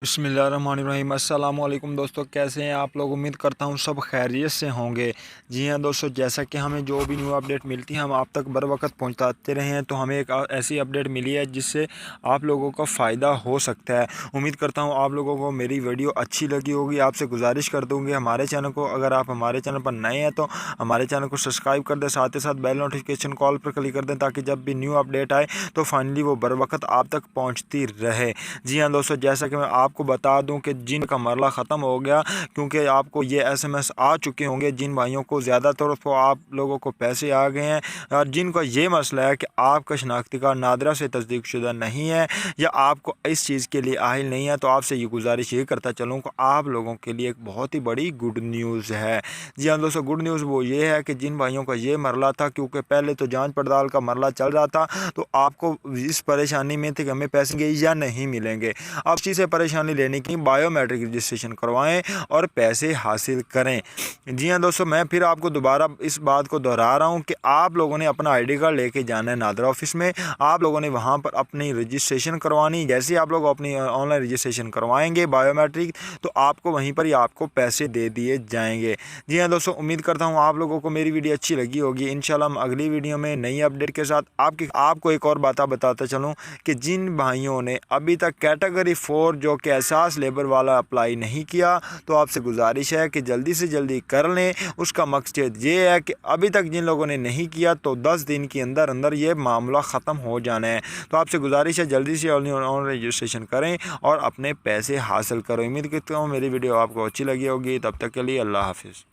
बिस्मिल्लाहिर्रहमानिर्रहीम। अस्सलाम वालेकुम दोस्तों, कैसे हैं आप लोग। उम्मीद करता हूं सब खैरियत से होंगे। जी हां दोस्तों, जैसा कि हमें जो भी न्यू अपडेट मिलती है हम आप तक बर वक्त पहुंचाते रहे हैं, तो हमें एक ऐसी अपडेट मिली है जिससे आप लोगों का फ़ायदा हो सकता है। उम्मीद करता हूं आप लोगों को मेरी वीडियो अच्छी लगी होगी। आपसे गुजारिश कर दूँगी हमारे चैनल को, अगर आप हमारे चैनल पर नए हैं तो हमारे चैनल को सब्सक्राइब कर दें, साथ ही साथ बेल नोटिफिकेशन कॉल पर क्लिक कर दें, ताकि जब भी न्यू अपडेट आए तो फाइनली वो बर वक्त आप तक पहुँचती रहे। जी हाँ दोस्तों, जैसा कि मैं आपको बता दूं कि जिन का मरला ख़त्म हो गया, क्योंकि आपको ये एसएमएस आ चुके होंगे जिन भाइयों को ज़्यादातर तो आप लोगों को पैसे आ गए हैं, और जिनका ये मसला है कि आपका शनाख्ती कार्ड नादरा से तस्दीक शुदा नहीं है या आपको इस चीज़ के लिए आहिल नहीं है, तो आपसे ये गुजारिश ये करता चलूँ कि आप लोगों के लिए एक बहुत ही बड़ी गुड न्यूज़ है। जी हाँ दोस्तों, गुड न्यूज़ वो ये है कि जिन भाइयों का ये मरला था, क्योंकि पहले तो जाँच पड़ताल का मरला चल रहा था, तो आपको इस परेशानी में थे कि हमें पैसे मिलेंगे या नहीं मिलेंगे। अब चीज़ से परेशानी लेने की बायोमेट्रिक रजिस्ट्रेशन करवाएं और पैसे हासिल करें। जी हाँ दोस्तों, मैं फिर आपको दोबारा इस बात को दोहरा रहा हूँ कि आप लोगों ने अपना आईडी कार्ड लेके जाना है नादरा ऑफिस में। आप लोगों ने वहाँ पर अपनी रजिस्ट्रेशन करवानी। जैसे आप लोग अपनी ऑनलाइन रजिस्ट्रेशन करवाएंगे बायोमेट्रिक, तो आपको वहीं पर ही आपको पैसे दे दिए जाएंगे। जी हाँ दोस्तों, उम्मीद करता हूँ आप लोगों को मेरी वीडियो अच्छी लगी होगी। इंशाल्लाह हम अगली वीडियो में नई अपडेट के साथ आपको एक और बात बताता चलूँ कि जिन भाइयों ने अभी तक कैटेगरी 4 जो कि एहसास लेबर वाला अप्लाई नहीं किया, तो आपसे गुजारिश है कि जल्दी से जल्दी कर लें। उसका मकसद ये है कि अभी तक जिन लोगों ने नहीं किया, तो 10 दिन के अंदर अंदर ये मामला ख़त्म हो जाना है। तो आपसे गुजारिश है जल्दी से ऑनलाइन रजिस्ट्रेशन करें और अपने पैसे हासिल करें। उम्मीद करता हूँ मेरी वीडियो आपको अच्छी लगी होगी। तब तक के लिए अल्लाह हाफिज़।